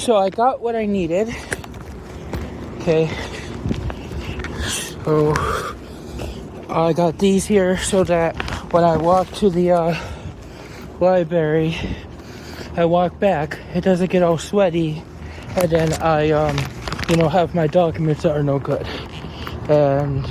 So I got what I needed. Okay. So I got these here so that when I walk to the library, I walk back, it doesn't get all sweaty, and then I have my documents that are no good. And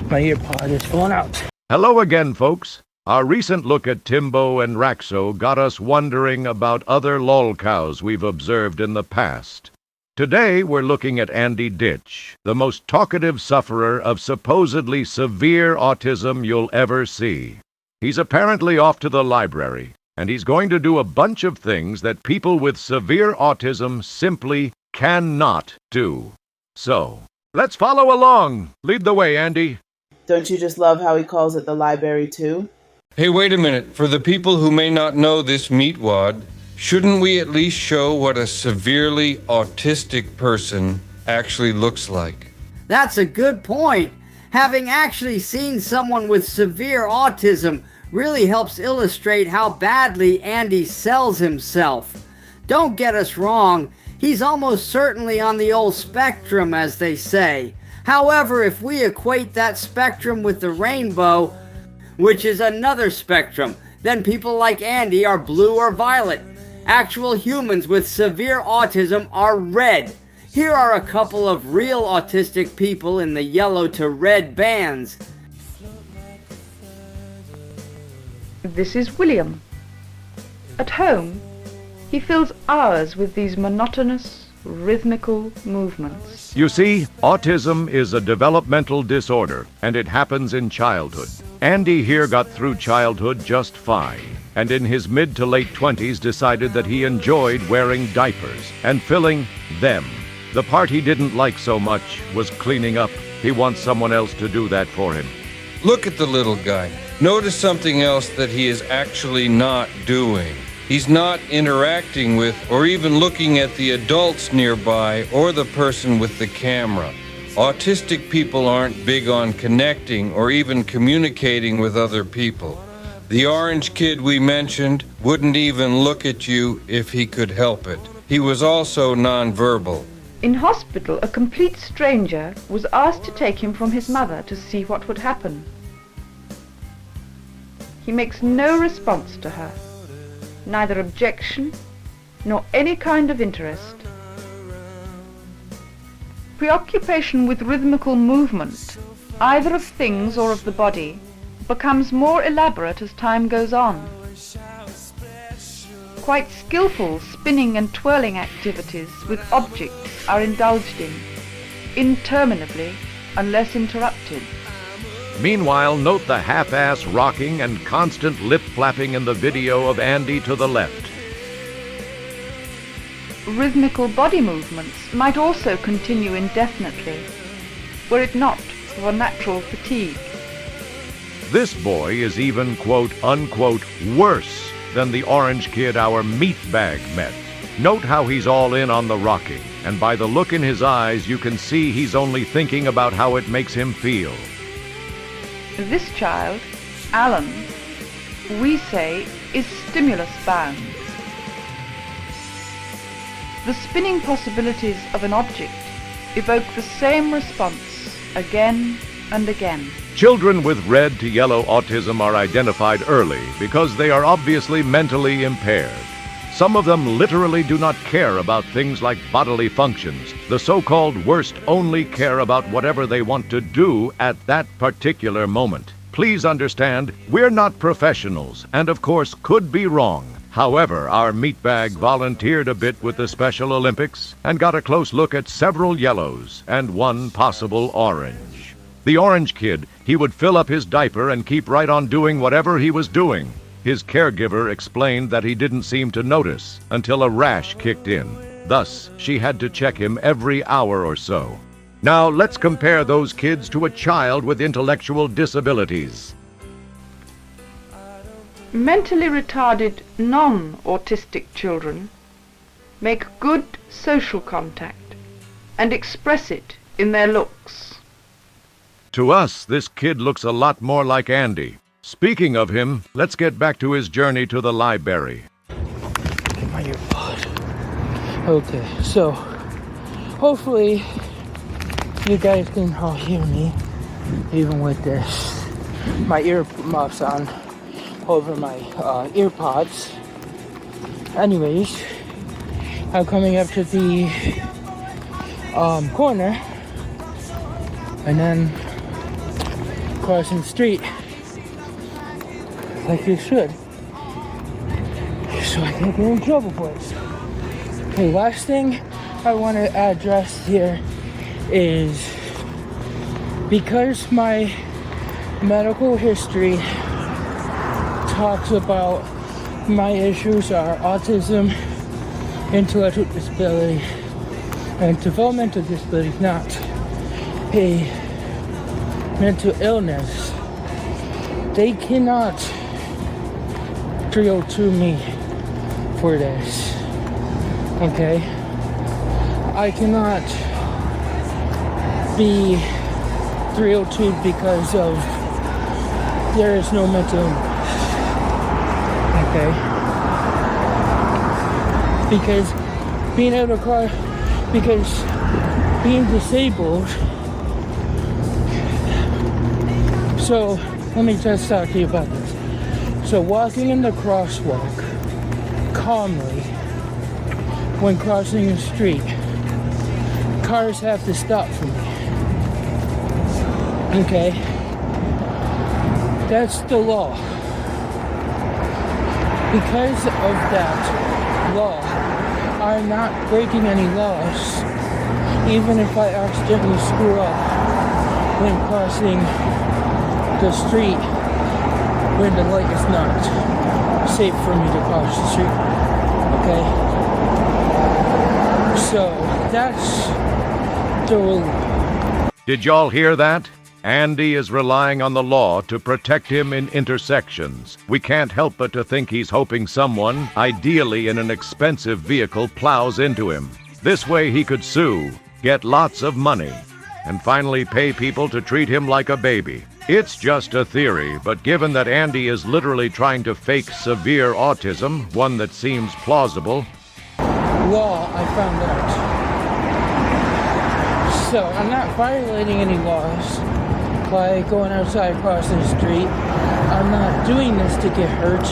my earpod is falling out. Hello again, folks. Our recent look at Timbo and Raxo got us wondering about other lolcows we've observed in the past. Today, we're looking at Andy Ditch, the most talkative sufferer of supposedly severe autism you'll ever see. He's apparently off to the library, and he's going to do a bunch of things that people with severe autism simply cannot do. So, let's follow along. Lead the way, Andy. Don't you just love how he calls it the library, too? Hey, wait a minute. For the people who may not know this meatwad, shouldn't we at least show what a severely autistic person actually looks like? That's a good point. Having actually seen someone with severe autism really helps illustrate how badly Andy sells himself. Don't get us wrong, he's almost certainly on the old spectrum, as they say. However, if we equate that spectrum with the rainbow, which is another spectrum, then people like Andy are blue or violet. Actual humans with severe autism are red. Here are a couple of real autistic people in the yellow to red bands. This is William. At home, he fills hours with these monotonous, rhythmical movements. You see, autism is a developmental disorder, and it happens in childhood. Andy here got through childhood just fine, and in his mid to late 20s decided that he enjoyed wearing diapers and filling them. The part he didn't like so much was cleaning up. He wants someone else to do that for him. Look at the little guy. Notice something else that he is actually not doing. He's not interacting with or even looking at the adults nearby or the person with the camera. Autistic people aren't big on connecting or even communicating with other people. The orange kid we mentioned wouldn't even look at you if he could help it. He was also nonverbal. In hospital, a complete stranger was asked to take him from his mother to see what would happen. He makes no response to her, neither objection nor any kind of interest. Preoccupation with rhythmical movement, either of things or of the body, becomes more elaborate as time goes on. Quite skillful spinning and twirling activities with objects are indulged in, interminably, unless interrupted. Meanwhile, note the half-ass rocking and constant lip-flapping in the video of Andy to the left. Rhythmical body movements might also continue indefinitely, were it not for natural fatigue. This boy is even, quote, unquote, worse than the orange kid our meat bag met. Note how he's all in on the rocking, and by the look in his eyes, you can see he's only thinking about how it makes him feel. This child, Alan, we say is stimulus-bound. The spinning possibilities of an object evoke the same response again and again. Children with red to yellow autism are identified early because they are obviously mentally impaired. Some of them literally do not care about things like bodily functions. The so-called worst only care about whatever they want to do at that particular moment. Please understand, we're not professionals, and of course could be wrong. However, our meatbag volunteered a bit with the Special Olympics and got a close look at several yellows and one possible orange. The orange kid, he would fill up his diaper and keep right on doing whatever he was doing. His caregiver explained that he didn't seem to notice until a rash kicked in. Thus, she had to check him every hour or so. Now, let's compare those kids to a child with intellectual disabilities. Mentally retarded, non-autistic children make good social contact and express it in their looks. To us, this kid looks a lot more like Andy. Speaking of him, let's get back to his journey to the library. My earpod. Okay, so hopefully you guys can all hear me, even with this, my earmuffs on over my earpods. Anyways, I'm coming up to the corner and then crossing the street like you should, so I can't get in trouble for it. Okay, last thing I want to address here is, because my medical history talks about my issues are autism, intellectual disability, and developmental disability, not a mental illness. They cannot 302 me for this. Okay? I cannot be 302 because of there is no mental illness. Okay? Because being able to cry, because being disabled. So let me just talk to you about this. So walking in the crosswalk calmly when crossing the street, cars have to stop for me. Okay? That's the law. Because of that law, I'm not breaking any laws, even if I accidentally screw up when crossing the street when the light is not safe for me to cross the street. Okay? So that's the rule. Did y'all hear that? Andy is relying on the law to protect him in intersections. We can't help but to think he's hoping someone, ideally in an expensive vehicle, plows into him. This way he could sue, get lots of money, and finally pay people to treat him like a baby. It's just a theory, but given that Andy is literally trying to fake severe autism, one that seems plausible. Law, I found out. So I'm not violating any laws by going outside crossing the street. I'm not doing this to get hurt.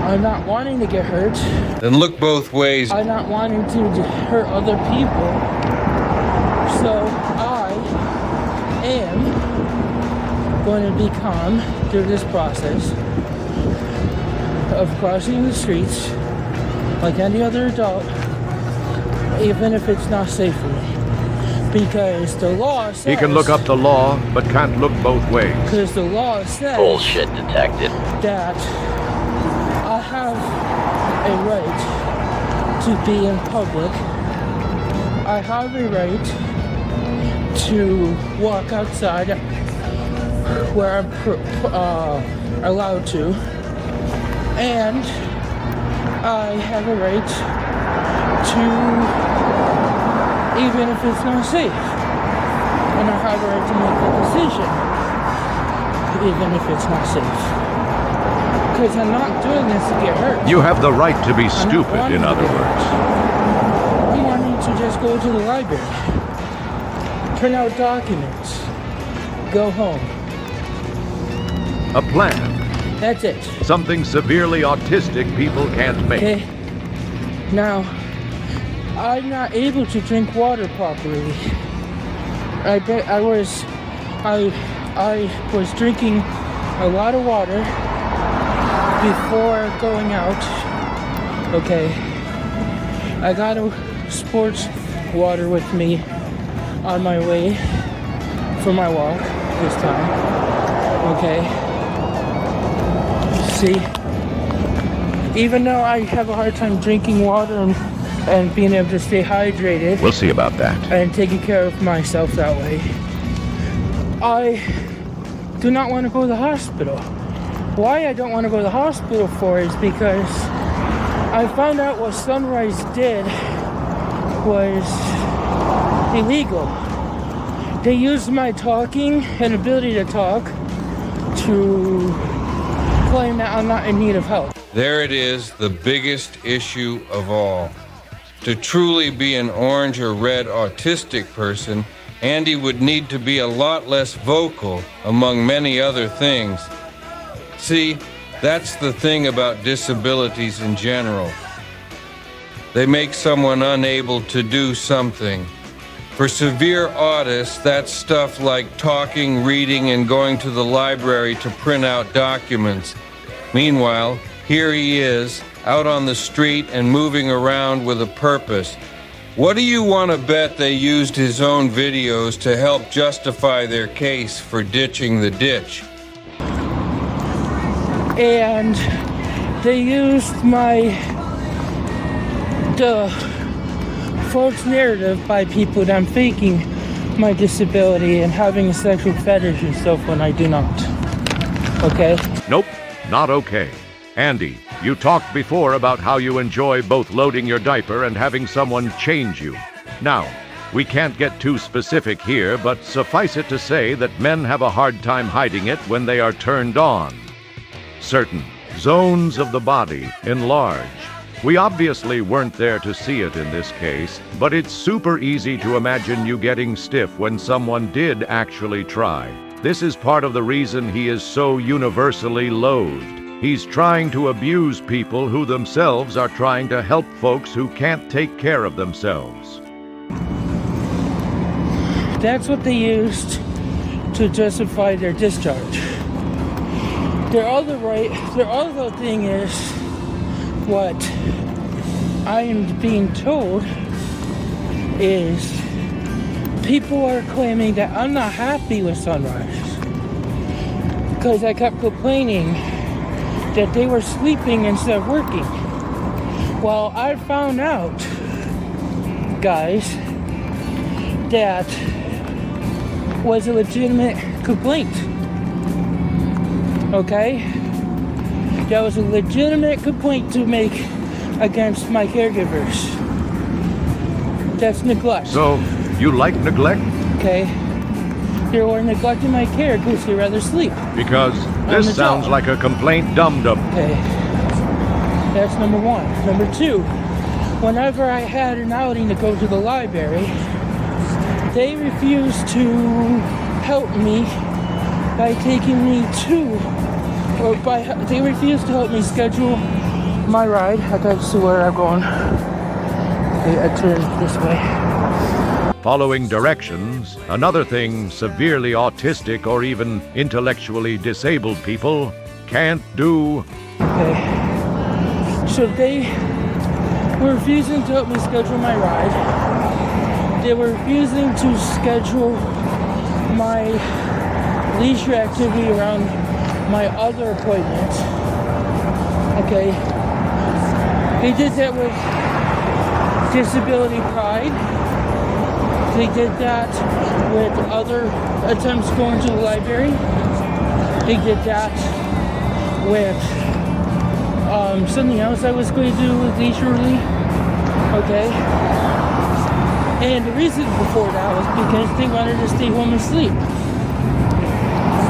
I'm not wanting to get hurt. Then look both ways. I'm not wanting to hurt other people. So I am going to be calm through this process of crossing the streets like any other adult, even if it's not safe for me. Because the law says... He can look up the law, but can't look both ways. Because the law says... Bullshit detected. ...that I have a right to be in public. I have a right to walk outside where I'm allowed to. And I have a right to... even if it's not safe. And I have a right to make a decision, even if it's not safe. Because I'm not doing this to get hurt. You have the right to be stupid, in other words. I'm wanting to just go to the library, print out documents, go home. A plan. That's it. Something severely autistic people can't make. Okay. Now, I'm not able to drink water properly. I was drinking a lot of water before going out. Okay. I got a sports water with me on my way for my walk this time. Okay. See? Even though I have a hard time drinking water and being able to stay hydrated. We'll see about that. And taking care of myself that way, I do not want to go to the hospital. Why I don't want to go to the hospital for is because I found out what Sunrise did was illegal. They used my talking and ability to talk to claim that I'm not in need of help. There it is, the biggest issue of all. To truly be an orange or red autistic person, Andy would need to be a lot less vocal, among many other things. See, that's the thing about disabilities in general. They make someone unable to do something. For severe autists, that's stuff like talking, reading, and going to the library to print out documents. Meanwhile, here he is, out on the street and moving around with a purpose. What do you want to bet they used his own videos to help justify their case for ditching the ditch? And they used the false narrative by people that I'm faking my disability and having a sexual fetish and stuff when I do not. Okay? Nope, not okay. Andy, you talked before about how you enjoy both loading your diaper and having someone change you. Now, we can't get too specific here, but suffice it to say that men have a hard time hiding it when they are turned on. Certain zones of the body enlarge. We obviously weren't there to see it in this case, but it's super easy to imagine you getting stiff when someone did actually try. This is part of the reason he is so universally loathed. He's trying to abuse people who themselves are trying to help folks who can't take care of themselves. That's what they used to justify their discharge. Their other thing is what I am being told is people are claiming that I'm not happy with Sunrise because I kept complaining that they were sleeping instead of working. Well, I found out, guys, that was a legitimate complaint. Okay? That was a legitimate complaint to make against my caregivers. That's neglect. So, you like neglect? Okay? They were neglecting my care because they'd rather sleep. Because this sounds like a complaint dum-dum. Okay. That's number one. Number two, whenever I had an outing to go to the library, they refused to help me by taking me they refused to help me schedule my ride. I got to see where I'm going. Okay, I turn this way. Following directions, another thing severely autistic or even intellectually disabled people can't do. Okay. So they were refusing to help me schedule my ride. They were refusing to schedule my leisure activity around my other appointments. Okay. They did that with disability pride. They did that with other attempts going to the library. They did that with something else I was going to do leisurely. Okay. And the reason before that was because they wanted to stay home and sleep.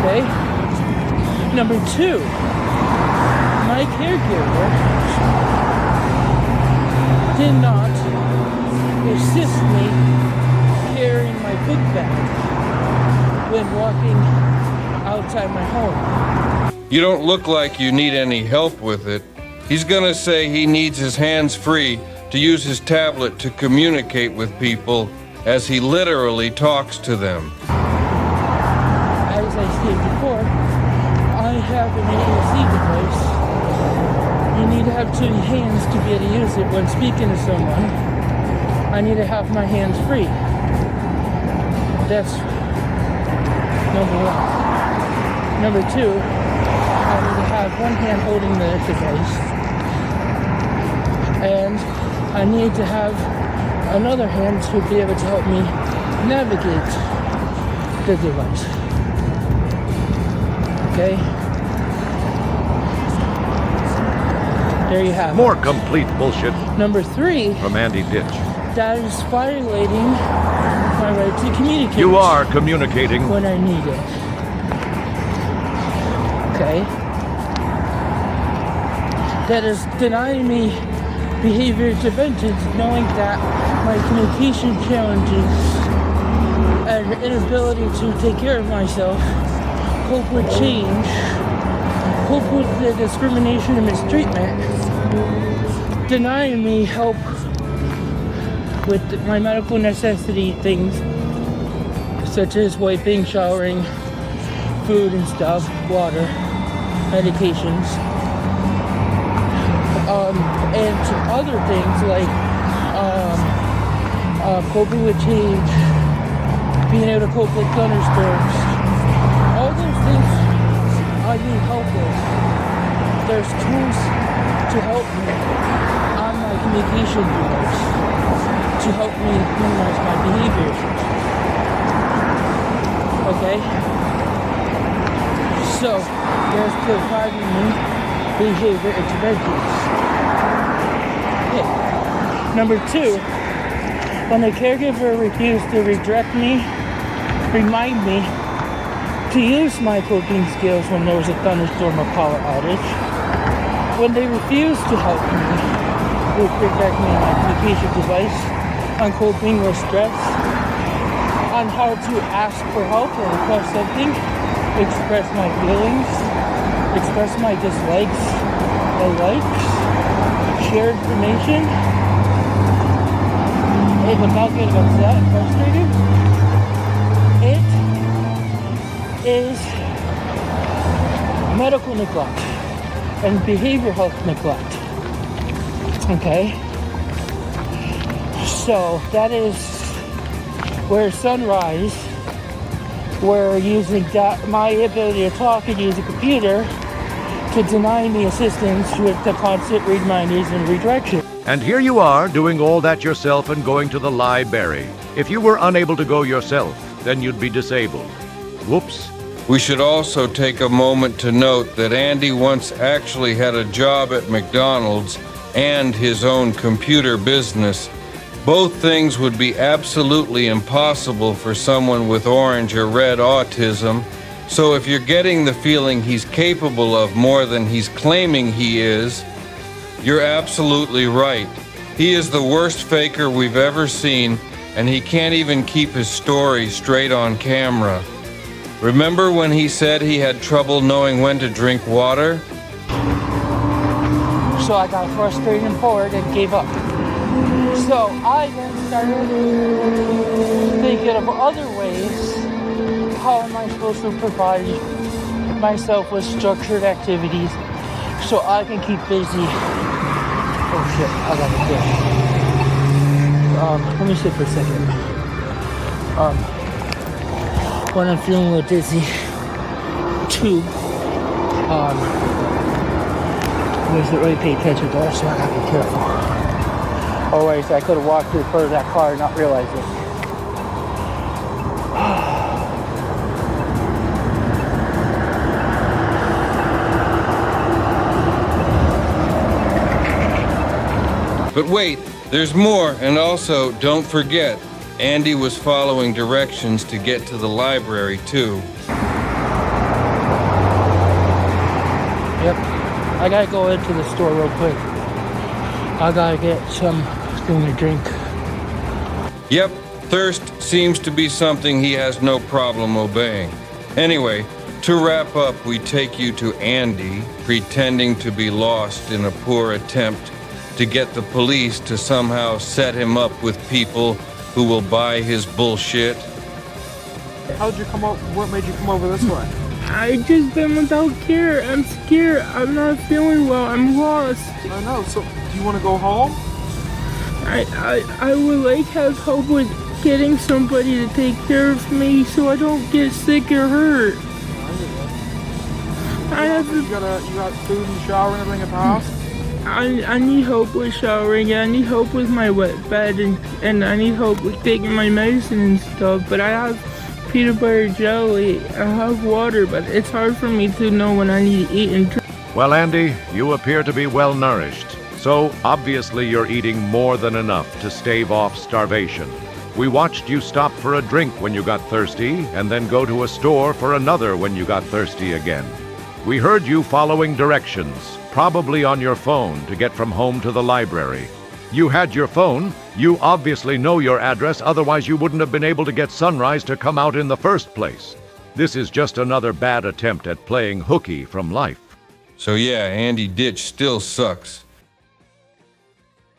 Okay. Number two, my caregiver did not assist me carrying my book bag when walking outside my home. You don't look like you need any help with it. He's gonna say he needs his hands free to use his tablet to communicate with people as he literally talks to them. As I stated before, I have an AAC device. You need to have two hands to be able to use it when speaking to someone. I need to have my hands free. That's number one. Number two, I need to have one hand holding the device. And I need to have another hand to be able to help me navigate the device. Okay? There you have it. More complete bullshit Number three, from Andy Ditch. that is violating my right to communicate. You are communicating. When I need it. Okay? That is denying me behavior interventions, knowing that my communication challenges and inability to take care of myself, cope with change, cope with the discrimination and mistreatment, denying me help with my medical necessity things, such as wiping, showering, food and stuff, water, medications, and other things like coping with change, being able to cope with thunderstorms. All those things I need help with. There's tools to help me on my communication tools to help me minimize my behavior. Okay? So, there's providing me behavior interventions. Okay. Number 2, when a caregiver refused to redirect me, remind me to use my coping skills when there was a thunderstorm or power outage. When they refuse to help me with protecting my communication device, on coping with stress, on how to ask for help or request something, express my feelings, express my dislikes and likes, share information, without getting upset and frustrated. It is medical neglect and behavioral health neglect. Okay? So that is where Sunrise, where using my ability to talk and use a computer to deny me assistance with the constant reminders and redirection. And here you are doing all that yourself and going to the library. If you were unable to go yourself, then you'd be disabled. Whoops. We should also take a moment to note that Andy once actually had a job at McDonald's and his own computer business. Both things would be absolutely impossible for someone with orange or red autism. So if you're getting the feeling he's capable of more than he's claiming he is, you're absolutely right. He is the worst faker we've ever seen, and he can't even keep his story straight on camera. Remember when he said he had trouble knowing when to drink water? So I got frustrated and bored and gave up. So I then started thinking of other ways. How am I supposed to provide myself with structured activities so I can keep busy? Oh shit, I got it there. Let me sit for a second. When I'm feeling a little dizzy, 2, wasn't really paying attention to that, so I gotta be careful. Otherwise, I could have walked to the front of that car and not realized it. But wait, there's more, and also, don't forget, Andy was following directions to get to the library, too. Yep, I gotta go into the store real quick. I gotta get something to drink. Yep, thirst seems to be something he has no problem obeying. Anyway, to wrap up, we take you to Andy, pretending to be lost in a poor attempt to get the police to somehow set him up with people who will buy his bullshit. How'd you come up? What made you come over this way? I just been without care. I'm scared. I'm not feeling well. I'm lost. I know. So, do you want to go home? I would like have help with getting somebody to take care of me so I don't get sick or hurt. You got food and shower and everything at the house? I need help with showering, and I need help with my wet bed, and I need help with taking my medicine and stuff, but I have peanut butter jelly, I have water, but it's hard for me to know when I need to eat and drink. Well, Andy, you appear to be well nourished. So obviously you're eating more than enough to stave off starvation. We watched you stop for a drink when you got thirsty, and then go to a store for another when you got thirsty again. We heard you following directions, probably on your phone, to get from home to the library. You had your phone. You obviously know your address, otherwise you wouldn't have been able to get Sunrise to come out in the first place. This is just another bad attempt at playing hooky from life. So yeah, Andy Ditch still sucks.